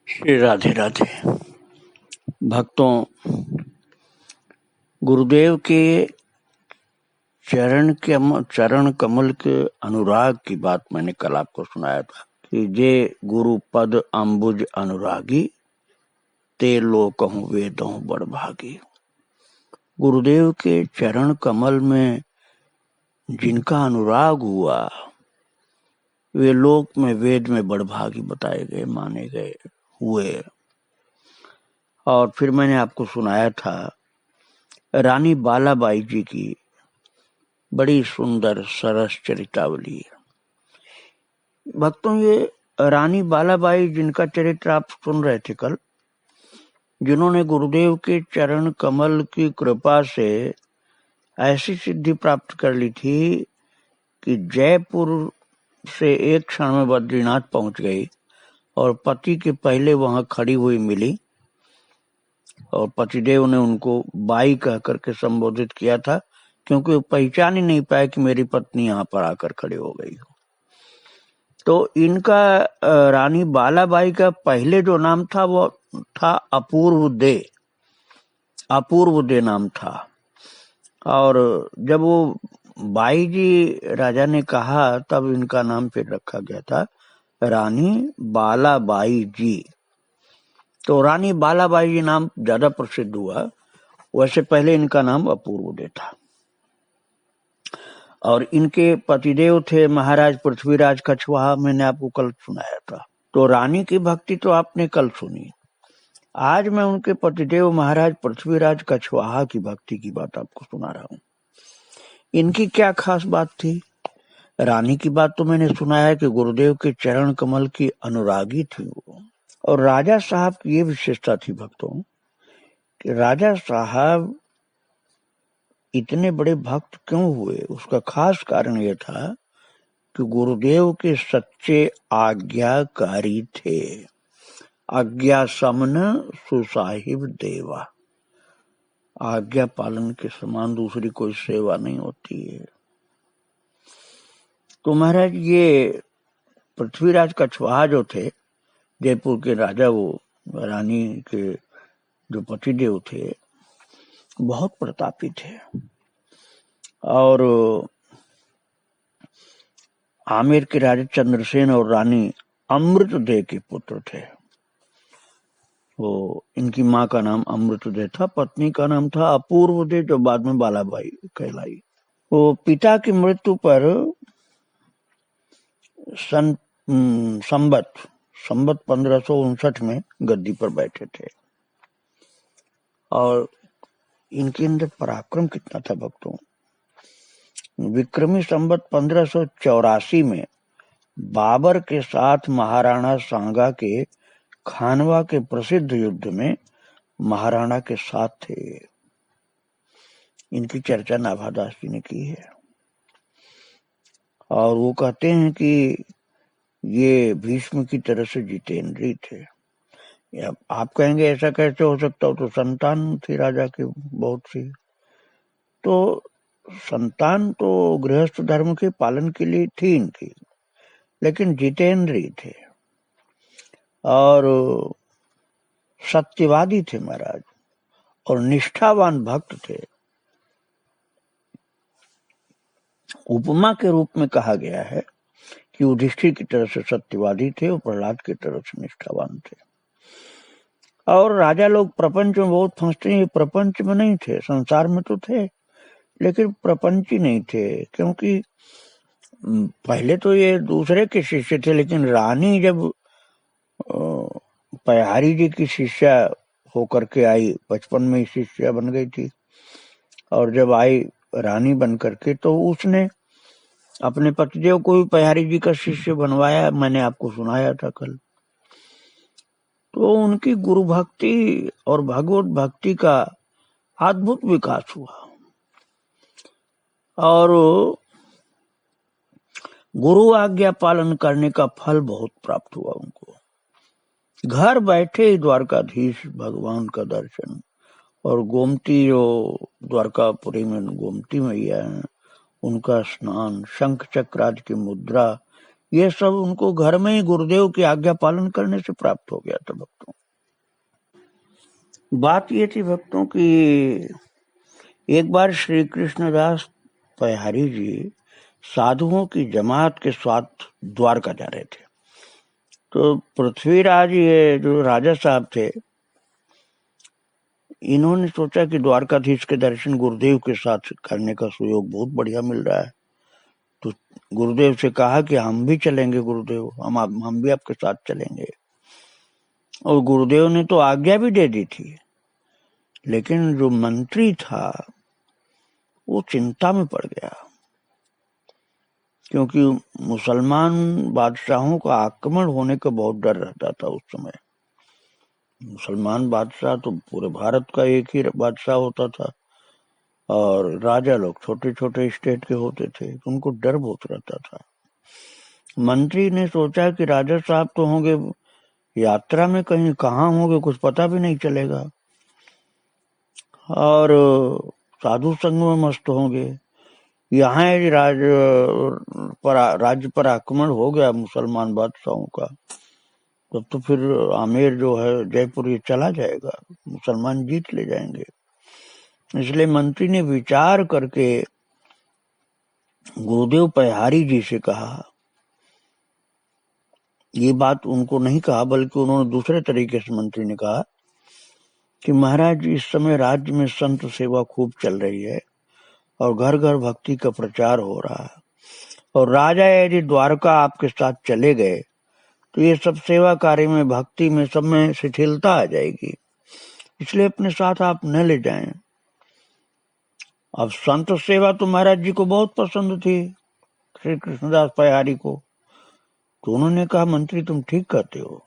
श्री राधे राधे। भक्तों, गुरुदेव के चरण कमल के अनुराग की बात मैंने कल आपको सुनाया था कि जे गुरु पद अम्बुज अनुरागी ते लोकहु वेदहु बड़ भागी। गुरुदेव के चरण कमल में जिनका अनुराग हुआ वे लोक में वेद में बड़ भागी बताए गए, माने गए हुए। और फिर मैंने आपको सुनाया था रानी बालाबाई जी की बड़ी सुंदर सरस चरितावली। भक्तों, ये रानी बालाबाई जिनका चरित्र आप सुन रहे थे कल, जिन्होंने गुरुदेव के चरण कमल की कृपा से ऐसी सिद्धि प्राप्त कर ली थी कि जयपुर से एक क्षण में बद्रीनाथ पहुंच गई और पति के पहले वहां खड़ी हुई मिली और पतिदेव ने उनको बाई कह करके संबोधित किया था, क्योंकि वो पहचान ही नहीं पाए कि मेरी पत्नी यहाँ पर आकर खड़ी हो गई हो। तो इनका रानी बालाबाई का पहले जो नाम था वो था अपूर्व दे नाम था। और जब वो बाई जी राजा ने कहा तब इनका नाम फिर रखा गया था रानी बालाबाई जी। तो रानी बालाबाई जी नाम ज्यादा प्रसिद्ध हुआ, वैसे पहले इनका नाम अपूर्व था। और इनके पतिदेव थे महाराज पृथ्वीराज कछवाहा, मैंने आपको कल सुनाया था। तो रानी की भक्ति तो आपने कल सुनी। आज मैं उनके पतिदेव महाराज पृथ्वीराज कछवाहा की भक्ति की बात आपको सुना रहा हूँ। इनकी क्या खास बात थी? रानी की बात तो मैंने सुना है कि गुरुदेव के चरण कमल की अनुरागी थी वो। और राजा साहब की ये विशेषता थी भक्तों कि राजा साहब इतने बड़े भक्त क्यों हुए? उसका खास कारण यह था कि गुरुदेव के सच्चे आज्ञाकारी थे। आज्ञा समन सुसाहिब देवा, आज्ञा पालन के समान दूसरी कोई सेवा नहीं होती है। तो महाराज ये पृथ्वीराज कछवाहा जो थे, जयपुर के राजा, वो रानी के जो पतिदेव थे, बहुत प्रतापी थे और आमेर के राजा चंद्रसेन और रानी अमृतदेव के पुत्र थे। वो इनकी माँ का नाम अमृतदेव था, पत्नी का नाम था अपूर्व देव, जो बाद में बालाबाई कहलाई। वो पिता की मृत्यु पर संबत 1559 में गद्दी पर बैठे थे। और इनके अंदर पराक्रम कितना था भक्तों! विक्रमी संबत 1584 में बाबर के साथ महाराणा सांगा के खानवा के प्रसिद्ध युद्ध में महाराणा के साथ थे। इनकी चर्चा नाभादास जी ने की है और वो कहते हैं कि ये भीष्म की तरह से जितेंद्रिय थे। आप कहेंगे ऐसा कैसे हो सकता हो? तो संतान थी राजा की बहुत सी। तो संतान तो गृहस्थ धर्म के पालन के लिए थी इनकी, लेकिन जितेंद्रिय थे और सत्यवादी थे महाराज, और निष्ठावान भक्त थे। उपमा के रूप में कहा गया है कि युधिष्ठिर की तरह से सत्यवादी थे और प्रहलाद की तरह से निष्ठावान थे। और राजा लोग प्रपंच में बहुत फंसते हैं, प्रपंच में नहीं थे, संसार में तो थे लेकिन प्रपंची नहीं थे, क्योंकि पहले तो ये दूसरे के शिष्य थे, लेकिन रानी जब पयारी जी की शिष्या होकर के आई, बचपन में ही शिष्या बन गई थी, और जब आई रानी बन करके तो उसने अपने पतिदेव को भी पयारी जी का शिष्य बनवाया, मैंने आपको सुनाया था कल। तो उनकी गुरु भक्ति और भगवत भक्ति का अद्भुत विकास हुआ और गुरु आज्ञा पालन करने का फल बहुत प्राप्त हुआ उनको। घर बैठे ही द्वारकाधीश भगवान का दर्शन, और गोमती जो द्वारकापुरी में गोमती मैया है, उनका स्नान, शंख चक्रादि की मुद्रा ये सब उनको घर में ही गुरुदेव की आज्ञा पालन करने से प्राप्त हो गया था भक्तों। बात ये थी भक्तों की एक बार श्री कृष्णदास पहारी जी साधुओं की जमात के साथ द्वारका जा रहे थे। तो पृथ्वीराज ये जो राजा साहब थे, इन्होंने सोचा कि द्वारकाधीश के दर्शन गुरुदेव के साथ करने का सुयोग बहुत बढ़िया मिल रहा है। तो गुरुदेव से कहा कि हम भी चलेंगे गुरुदेव, हम भी आपके साथ चलेंगे। और गुरुदेव ने तो आज्ञा भी दे दी थी, लेकिन जो मंत्री था वो चिंता में पड़ गया, क्योंकि मुसलमान बादशाहों का आक्रमण होने का बहुत डर रहता था उस समय। मुसलमान बादशाह तो पूरे भारत का एक ही बादशाह होता था, और राजा लोग छोटे छोटे स्टेट के होते थे, तो उनको डर बहुत रहता था। मंत्री ने सोचा कि राजा साहब तो होंगे यात्रा में, कहीं कहाँ होंगे कुछ पता भी नहीं चलेगा, और साधु संग में मस्त होंगे। यहाँ राज्य पर आक्रमण हो गया मुसलमान बादशाहों का, तब तो फिर आमेर जो है जयपुर ये चला जाएगा, मुसलमान जीत ले जाएंगे। इसलिए मंत्री ने विचार करके गुरुदेव पहारी जी से कहा, ये बात उनको नहीं कहा बल्कि उन्होंने दूसरे तरीके से मंत्री ने कहा कि महाराज इस समय राज्य में संत सेवा खूब चल रही है और घर घर भक्ति का प्रचार हो रहा है, और राजा यदि द्वारका आपके साथ चले गए तो ये सब सेवा कार्य में, भक्ति में, सब में शिथिलता आ जाएगी, इसलिए अपने साथ आप न ले जाएं। अब संत सेवा तो महाराज जी को बहुत पसंद थी, श्री कृष्णदास पहारी को। तो उन्होंने कहा, मंत्री तुम ठीक कहते हो,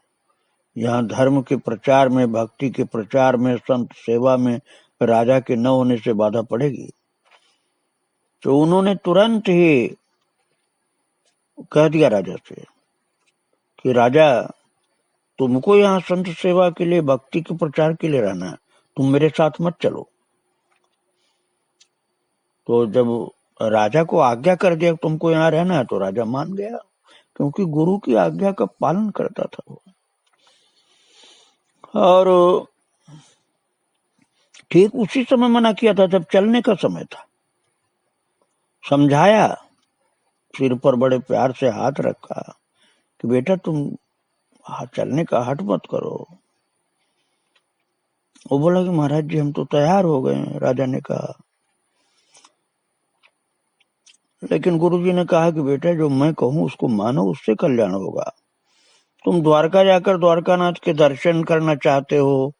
यहाँ धर्म के प्रचार में, भक्ति के प्रचार में, संत सेवा में राजा के न होने से बाधा पड़ेगी। तो उन्होंने तुरंत ही कह दिया राजा से कि राजा तुमको यहाँ संत सेवा के लिए, भक्ति के प्रचार के लिए रहना है, तुम मेरे साथ मत चलो। तो जब राजा को आज्ञा कर दिया तुमको यहाँ रहना है, तो राजा मान गया, क्योंकि गुरु की आज्ञा का पालन करता था वो। और ठीक उसी समय मना किया था जब चलने का समय था। समझाया, सिर पर बड़े प्यार से हाथ रखा कि बेटा तुम चलने का हट मत करो। वो बोला कि महाराज जी हम तो तैयार हो गए हैं, राजा ने कहा। लेकिन गुरुजी ने कहा कि बेटा जो मैं कहूं उसको मानो, उससे कल्याण होगा। तुम द्वारका जाकर द्वारकानाथ के दर्शन करना चाहते हो,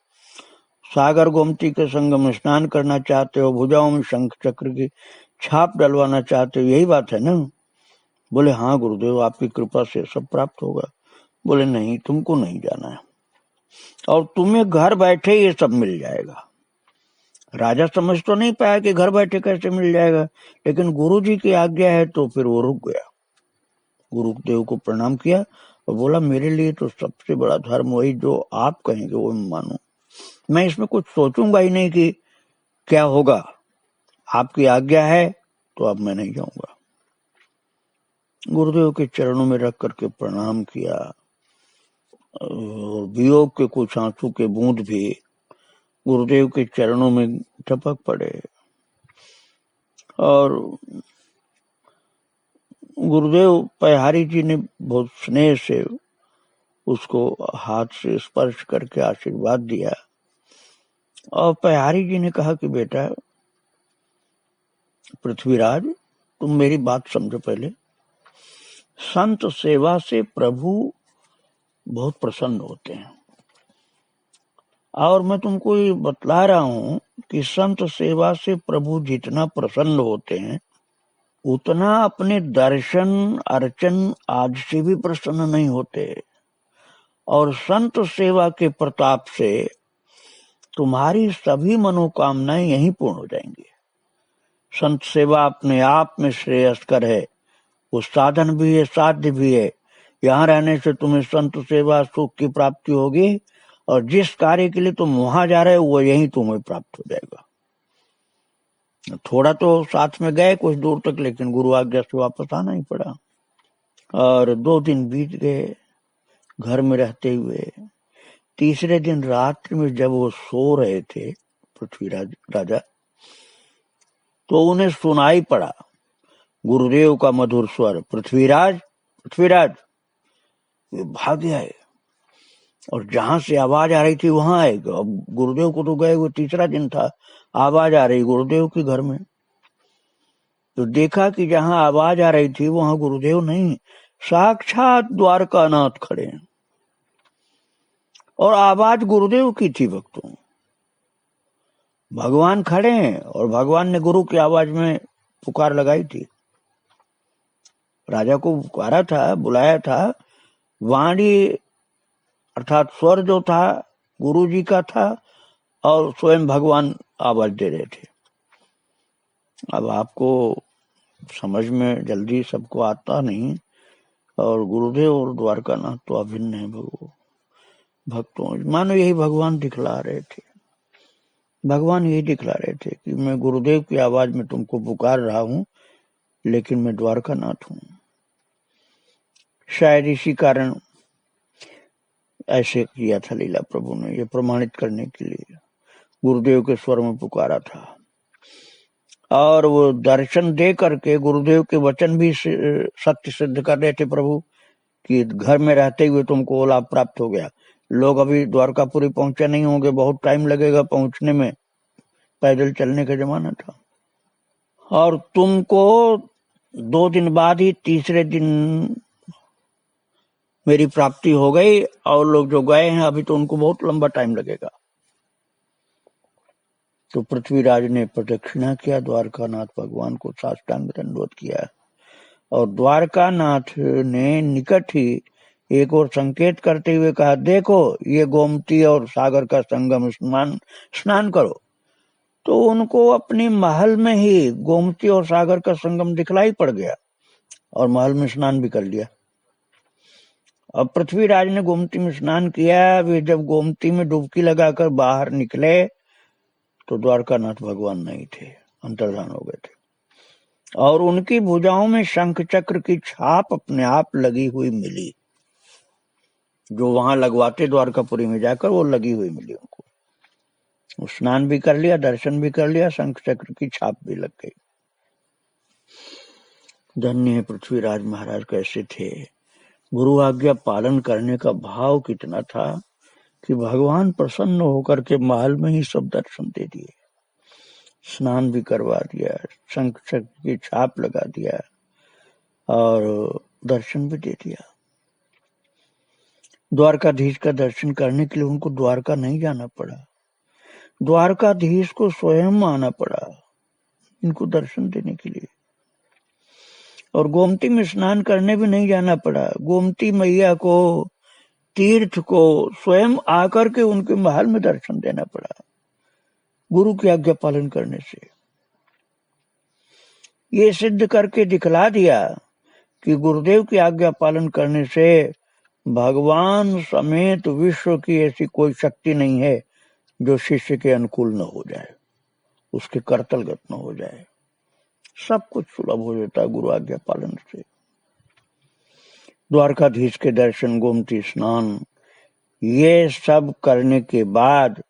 सागर गोमती के संगम में स्नान करना चाहते हो, भुजाओं में शंख चक्र की छाप डलवाना चाहते हो, यही बात है ना? बोले हाँ गुरुदेव, आपकी कृपा से सब प्राप्त होगा। बोले नहीं, तुमको नहीं जाना है, और तुम्हें घर बैठे ये सब मिल जाएगा। राजा समझ तो नहीं पाया कि घर बैठे कैसे मिल जाएगा, लेकिन गुरु जी की आज्ञा है तो फिर वो रुक गया। गुरुदेव को प्रणाम किया और बोला मेरे लिए तो सबसे बड़ा धर्म वही जो आप कहेंगे वो मैं मानूं, मैं इसमें कुछ सोचूंगा ही नहीं कि क्या होगा, आपकी आज्ञा है तो अब मैं नहीं जाऊंगा। गुरुदेव के चरणों में रख करके प्रणाम किया, और वियोग के कुछ आंसू के बूंद भी गुरुदेव के चरणों में टपक पड़े, और गुरुदेव पहारी जी ने बहुत स्नेह से उसको हाथ से स्पर्श करके आशीर्वाद दिया। और पहारी जी ने कहा कि बेटा पृथ्वीराज, तुम मेरी बात समझो पहले। संत सेवा से प्रभु बहुत प्रसन्न होते हैं, और मैं तुमको ये बतला रहा हूं कि संत सेवा से प्रभु जितना प्रसन्न होते हैं उतना अपने दर्शन अर्चन आज से भी प्रसन्न नहीं होते। और संत सेवा के प्रताप से तुम्हारी सभी मनोकामनाएं यहीं पूर्ण हो जाएंगी। संत सेवा अपने आप में श्रेयस्कर है, वो साधन भी है, साध्य भी है। यहाँ रहने से तुम्हें संत सेवा सुख की प्राप्ति होगी, और जिस कार्य के लिए तुम वहां जा रहे हो वो यहीं तुम्हें प्राप्त हो जाएगा। थोड़ा तो साथ में गए कुछ दूर तक, लेकिन गुरु आज्ञा से वापस आना ही पड़ा। और 2 दिन बीत गए घर में रहते हुए। तीसरे दिन रात्रि में जब वो सो रहे थे पृथ्वीराज राजा, तो उन्हें सुनाई पड़ा गुरुदेव का मधुर स्वर, पृथ्वीराज पृथ्वीराज। वे भागे आए और जहां से आवाज आ रही थी वहां आए। अब गुरुदेव को तो गए, वो तीसरा दिन था, आवाज आ रही गुरुदेव के घर में। तो देखा कि जहां आवाज आ रही थी वहां गुरुदेव नहीं, साक्षात द्वारकानाथ खड़े हैं और आवाज गुरुदेव की थी। भक्तों, भगवान खड़े हैं और भगवान ने गुरु की आवाज में पुकार लगाई थी, राजा को पुकारा था, बुलाया था। वाणी अर्थात स्वर जो था गुरु जी का था और स्वयं भगवान आवाज दे रहे थे। अब आपको समझ में जल्दी सबको आता नहीं, और गुरुदेव और द्वारकानाथ तो अभिन्न है। भक्तों, मानो यही भगवान दिखला रहे थे, भगवान यही दिखला रहे थे कि मैं गुरुदेव की आवाज में तुमको पुकार रहा हूं, लेकिन मैं द्वारकानाथ हूं। शायद इसी कारण ऐसे किया था लीला प्रभु ने, ये प्रमाणित करने के लिए गुरुदेव के स्वर में पुकारा था। और वो दर्शन दे करके गुरुदेव के वचन भी सत्य सिद्ध कर रहे थे प्रभु कि घर में रहते हुए तुमको लाभ प्राप्त हो गया। लोग अभी द्वारकापुरी पहुंचे नहीं होंगे, बहुत टाइम लगेगा पहुंचने में, पैदल चलने का जमाना था। और तुमको 2 दिन बाद ही तीसरे दिन मेरी प्राप्ति हो गई, और लोग जो गए हैं अभी तो उनको बहुत लंबा टाइम लगेगा। तो पृथ्वीराज ने प्रदक्षिणा किया, द्वारकानाथ भगवान को साष्टांग दंडवत किया, और द्वारकानाथ ने निकट ही एक और संकेत करते हुए कहा, देखो ये गोमती और सागर का संगम, स्नान करो। तो उनको अपनी महल में ही गोमती और सागर का संगम दिखलाई पड़ गया और महल में स्नान भी कर लिया। अब पृथ्वीराज ने गोमती में स्नान किया। वे जब गोमती में डुबकी लगाकर बाहर निकले तो द्वारकानाथ भगवान नहीं थे, अंतर्धान हो गए थे, और उनकी भुजाओं में शंख चक्र की छाप अपने आप लगी हुई मिली, जो वहां लगवाते द्वारकापुरी में जाकर, वो लगी हुई मिली उनको। स्नान भी कर लिया, दर्शन भी कर लिया, शंख चक्र की छाप भी लग गई। धन्य है पृथ्वीराज महाराज कैसे थे। गुरु आज्ञा पालन करने का भाव कितना था कि भगवान प्रसन्न होकर के महल में ही सब दर्शन दे दिए, स्नान भी करवा दिया, शंख चक्र की छाप लगा दिया और दर्शन भी दे दिया। द्वारकाधीश का दर्शन करने के लिए उनको द्वारका नहीं जाना पड़ा, द्वारकाधीश को स्वयं आना पड़ा इनको दर्शन देने के लिए। और गोमती में स्नान करने भी नहीं जाना पड़ा, गोमती मैया को, तीर्थ को स्वयं आकर के उनके महल में दर्शन देना पड़ा, गुरु की आज्ञा पालन करने से। ये सिद्ध करके दिखला दिया कि गुरुदेव की आज्ञा पालन करने से भगवान समेत विश्व की ऐसी कोई शक्ति नहीं है जो शिष्य के अनुकूल न हो जाए, उसके कर्तलगत न हो जाए। सब कुछ सुलभ हो जाता है गुरु आज्ञा पालन से। द्वारकाधीश के दर्शन, गोमती स्नान, ये सब करने के बाद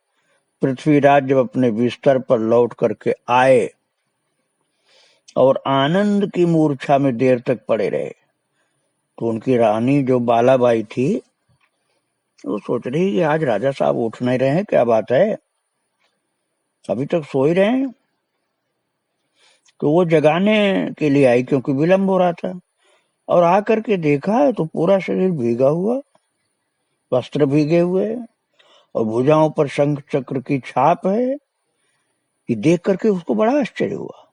पृथ्वीराज जब अपने बिस्तर पर लौट करके आए और आनंद की मूर्छा में देर तक पड़े रहे, तो उनकी रानी जो बालाबाई थी वो सोच रही कि आज राजा साहब उठ नहीं रहे हैं, क्या बात है, अभी तक सो ही रहे हैं। तो वो जगाने के लिए आई, क्योंकि विलंब हो रहा था, और आकर के देखा तो पूरा शरीर भीगा हुआ, वस्त्र भीगे हुए और भुजाओं पर शंख चक्र की छाप है। ये देख करके उसको बड़ा आश्चर्य हुआ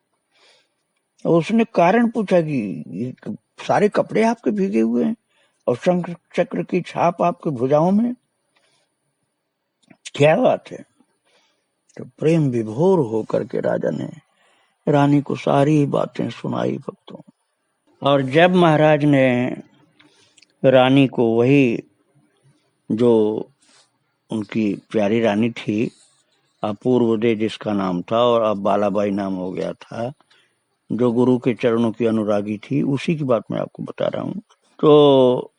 और उसने कारण पूछा कि सारे कपड़े आपके भीगे हुए हैं और शंख चक्र की छाप आपके भुजाओं में, क्या बात है। तो प्रेम विभोर होकर के राजा ने रानी को सारी बातें सुनाई भक्तों। और जब महाराज ने रानी को, वही जो उनकी प्यारी रानी थी, अपूर्वदे जिसका नाम था और अब बालाबाई नाम हो गया था, जो गुरु के चरणों की अनुरागी थी, उसी की बात मैं आपको बता रहा हूँ। तो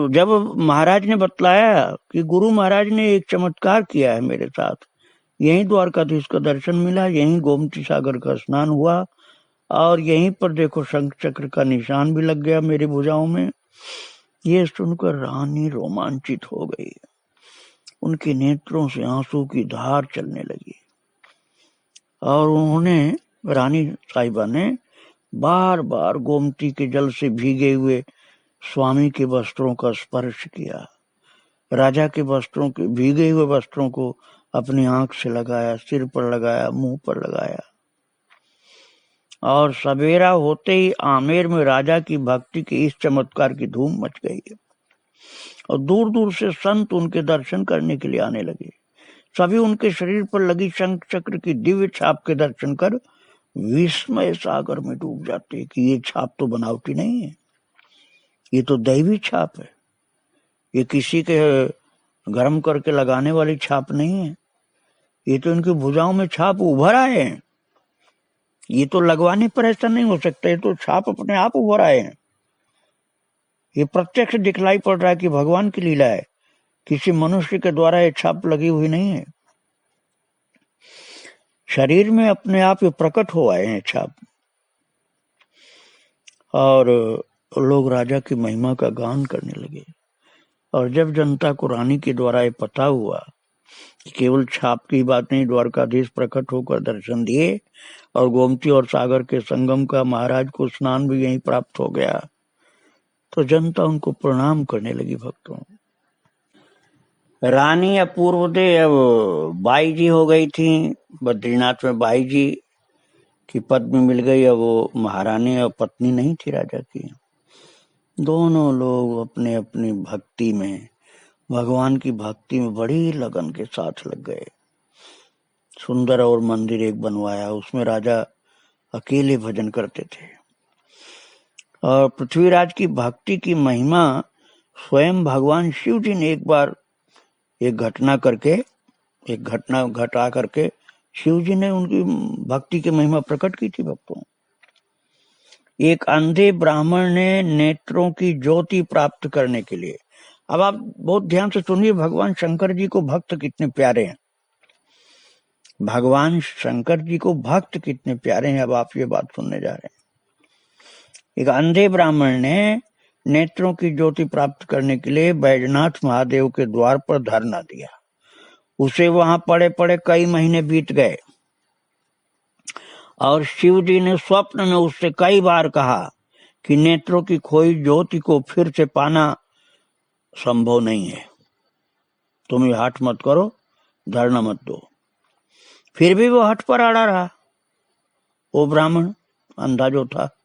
जब महाराज ने बतलाया कि गुरु महाराज ने एक चमत्कार किया है मेरे साथ, यहीं द्वारकाधीश का दर्शन मिला, यहीं गोमती सागर का स्नान हुआ और यहीं पर देखो शंख चक्र का निशान भी लग गया मेरी भुजाओं में। ये सुनकर रानी रोमांचित हो गई, उनके नेत्रों से आंसू की धार चलने लगी और उन्होंने, रानी साहिबा ने बार बार गोमती के जल से भीगे हुए स्वामी के वस्त्रों का स्पर्श किया, राजा के वस्त्रों के भीगे हुए वस्त्रों को अपनी आंख से लगाया, सिर पर लगाया, मुंह पर लगाया। और सवेरा होते ही आमेर में राजा की भक्ति के इस चमत्कार की धूम मच गई और दूर दूर से संत उनके दर्शन करने के लिए आने लगे। सभी उनके शरीर पर लगी शंख चक्र की दिव्य छाप के दर्शन कर विस्मय सागर में डूब जाते कि ये छाप तो बनावटी नहीं है, ये तो दैवी छाप है, ये किसी के गर्म करके लगाने वाली छाप नहीं है, ये तो इनकी भुजाओं में छाप उभर आए हैं, ये तो लगवाने पर ऐसा नहीं हो सकता, ये तो छाप अपने आप उभर आए हैं। ये प्रत्यक्ष दिखलाई पड़ रहा है कि भगवान की लीला है, किसी मनुष्य के द्वारा ये छाप लगी हुई नहीं है, शरीर में अपने आप ये प्रकट हो आए हैं छाप। और लोग राजा की महिमा का गान करने लगे। और जब जनता को रानी के द्वारा ये पता हुआ कि केवल छाप की बात नहीं, द्वारकाधीश प्रकट होकर दर्शन दिए और गोमती और सागर के संगम का महाराज को स्नान भी यहीं प्राप्त हो गया, तो जनता उनको प्रणाम करने लगी। भक्तों, रानी अपूर्व दे अब बाई जी हो गई थी, बद्रीनाथ में बाई जी की पत्नी मिल गई। अब वो महारानी और पत्नी नहीं थी राजा की। दोनों लोग अपने अपनी भक्ति में, भगवान की भक्ति में बड़ी लगन के साथ लग गए। सुंदर और मंदिर एक बनवाया, उसमें राजा अकेले भजन करते थे। और पृथ्वीराज की भक्ति की महिमा स्वयं भगवान शिव जी ने एक बार एक घटना घटा करके शिव जी ने उनकी भक्ति की महिमा प्रकट की थी। भक्तों, एक अंधे ब्राह्मण ने नेत्रों की ज्योति प्राप्त करने के लिए, अब आप बहुत ध्यान से सुनिए, भगवान शंकर जी को भक्त कितने प्यारे हैं, भगवान शंकर जी को भक्त कितने प्यारे हैं, अब आप ये बात सुनने जा रहे हैं। एक अंधे ब्राह्मण ने नेत्रों की ज्योति प्राप्त करने के लिए बैजनाथ महादेव के द्वार पर धरना दिया। उसे वहां पड़े पड़े कई महीने बीत गए और शिव जी ने स्वप्न में उससे कई बार कहा कि नेत्रों की खोई ज्योति को फिर से पाना संभव नहीं है, तुम ये हठ मत करो, धरना मत दो। फिर भी वो हठ पर अड़ा रहा, वो ब्राह्मण अंधा जो था।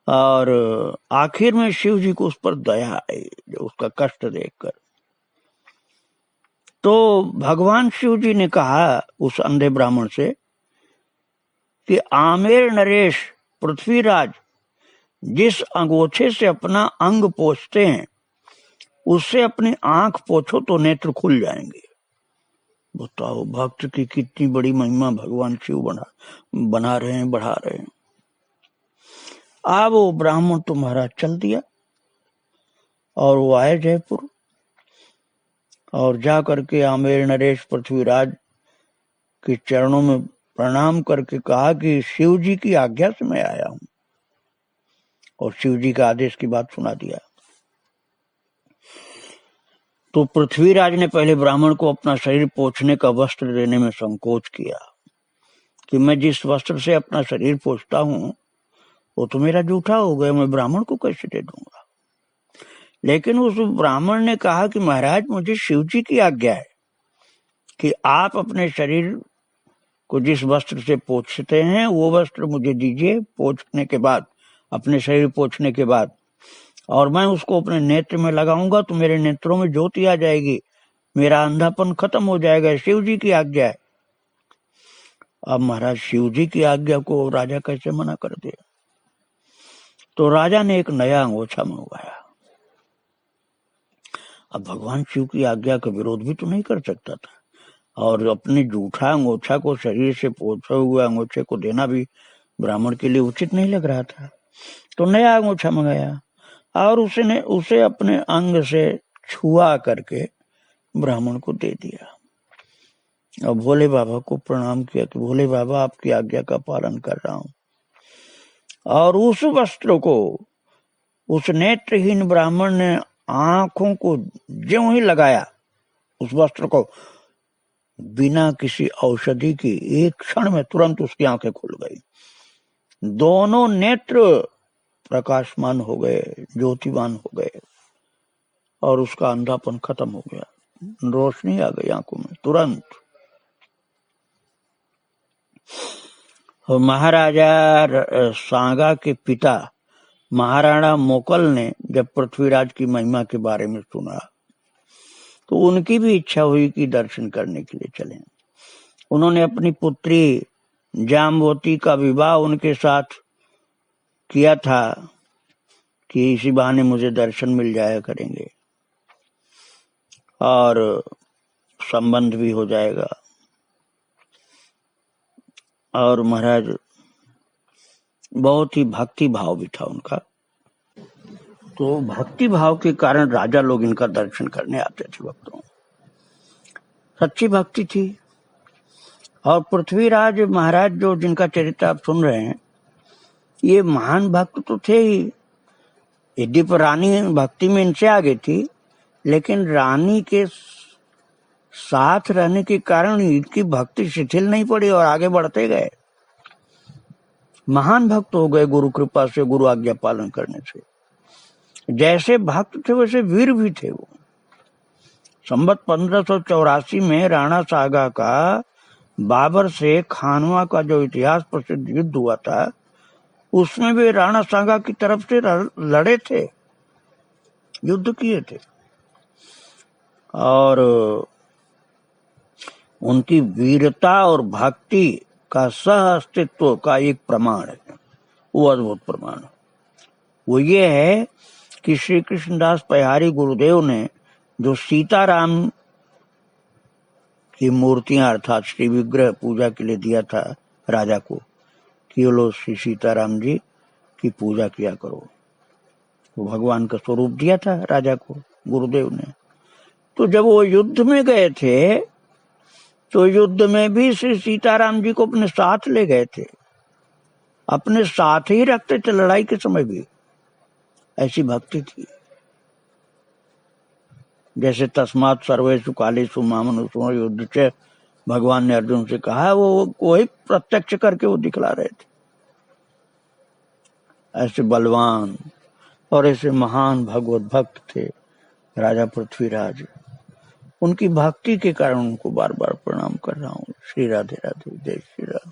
और आखिर में शिव जी को उस पर दया आई, जो उसका कष्ट देखकर। तो भगवान शिव जी ने कहा उस अंधे ब्राह्मण से कि आमेर नरेश पृथ्वीराज जिस अंगोछे से अपना अंग पोंछते हैं, उससे अपनी आंख पोछो तो नेत्र खुल जाएंगे। बताओ, भक्त की कितनी बड़ी महिमा भगवान शिव बना रहे हैं, बढ़ा रहे हैं। अब वो ब्राह्मण तो महाराज चल दिया और वो आए जयपुर और जा करके आमेर नरेश पृथ्वीराज के चरणों में प्रणाम करके कहा कि शिव जी की आज्ञा से मैं आया हूं, और शिव जी का आदेश की बात सुना दिया। तो पृथ्वीराज ने पहले ब्राह्मण को अपना शरीर पोंछने का वस्त्र देने में संकोच किया कि मैं जिस वस्त्र से अपना शरीर पोंछता हूं वो तो मेरा जूठा हो गया, मैं ब्राह्मण को कैसे दे दूंगा। लेकिन उस ब्राह्मण ने कहा कि महाराज, मुझे शिव जी की आज्ञा है कि आप अपने शरीर को जिस वस्त्र से पोंछते हैं वो वस्त्र मुझे दीजिए पोंछने के बाद, अपने शरीर पोंछने के बाद, और मैं उसको अपने नेत्र में लगाऊंगा तो मेरे नेत्रों में ज्योति आ जाएगी, मेरा अंधापन खत्म हो जाएगा। शिव जी की आज्ञा है। अब महाराज शिव जी की आज्ञा को राजा कैसे मना कर दे। तो राजा ने एक नया अंगोछा मंगवाया। अब भगवान शिव की आज्ञा का विरोध भी तो नहीं कर सकता था, और अपने जूठा अंगोछा को, शरीर से पोंछे हुए अंगोछे को देना भी ब्राह्मण के लिए उचित नहीं लग रहा था। तो नया अंगूठा मंगाया और उसने उसे अपने अंग से छुआ करके ब्राह्मण को दे दिया और भोले बाबा को प्रणाम किया कि भोले बाबा आपकी आज्ञा का पालन कर रहा हूं। और उस वस्त्र को उस नेत्रहीन ब्राह्मण ने आंखों को ज्यों ही लगाया, उस वस्त्र को, बिना किसी औषधि की एक क्षण में तुरंत उसकी आंखें खुल गई, दोनों नेत्र प्रकाशमान हो गए, ज्योतिवान हो गए और उसका अंधापन खत्म हो गया, रोशनी आ गई आंखों में तुरंत। और महाराजा सांगा के पिता महाराणा मोकल ने जब पृथ्वीराज की महिमा के बारे में सुना तो उनकी भी इच्छा हुई कि दर्शन करने के लिए चलें। उन्होंने अपनी पुत्री जाम्बवती का विवाह उनके साथ किया था कि इसी बहाने मुझे दर्शन मिल जाया करेंगे और संबंध भी हो जाएगा। और महाराज बहुत ही भक्ति भाव भी था उनका, तो भक्ति भाव के कारण राजा लोग इनका दर्शन करने आते थे। भक्तों, सच्ची भक्ति थी। और पृथ्वीराज महाराज जो जिनका चरित्र आप सुन रहे हैं, ये महान भक्त तो थे ही। यद्यपि रानी भक्ति में इनसे आगे थी, लेकिन रानी के साथ रहने के कारण इनकी भक्ति शिथिल नहीं पड़ी और आगे बढ़ते गए, महान भक्त हो गए गुरु कृपा से, गुरु आज्ञा पालन करने से। जैसे भक्त थे वैसे वीर भी थे वो। संवत 1584 में राणा सागा का बाबर से खानवा का जो इतिहास प्रसिद्ध युद्ध हुआ था, उसमें भी राणा सागा की तरफ से लड़े थे, युद्ध किए थे। और उनकी वीरता और भक्ति का सह अस्तित्व का एक प्रमाण है, वो अद्भुत प्रमाण। वो ये है कि श्री कृष्णदास पहाड़ी गुरुदेव ने जो सीताराम की मूर्तियां अर्थात श्री विग्रह पूजा के लिए दिया था राजा को कि वो लो श्री सीताराम जी की पूजा किया करो, वो भगवान का स्वरूप दिया था राजा को गुरुदेव ने। तो जब वो युद्ध में गए थे तो युद्ध में भी श्री सीताराम जी को अपने साथ ले गए थे, अपने साथ ही रखते थे लड़ाई के समय भी। ऐसी भक्ति थी। जैसे तस्मात् सर्वेषु कालेषु मां मनुष्यो युद्ध से भगवान ने अर्जुन से कहा, वो वही प्रत्यक्ष करके वो दिखला रहे थे। ऐसे बलवान और ऐसे महान भगवत भक्त थे राजा पृथ्वीराज। उनकी भक्ति के कारण उनको बार बार प्रणाम कर रहा हूँ। श्री राधे राधे, जय श्री राधे।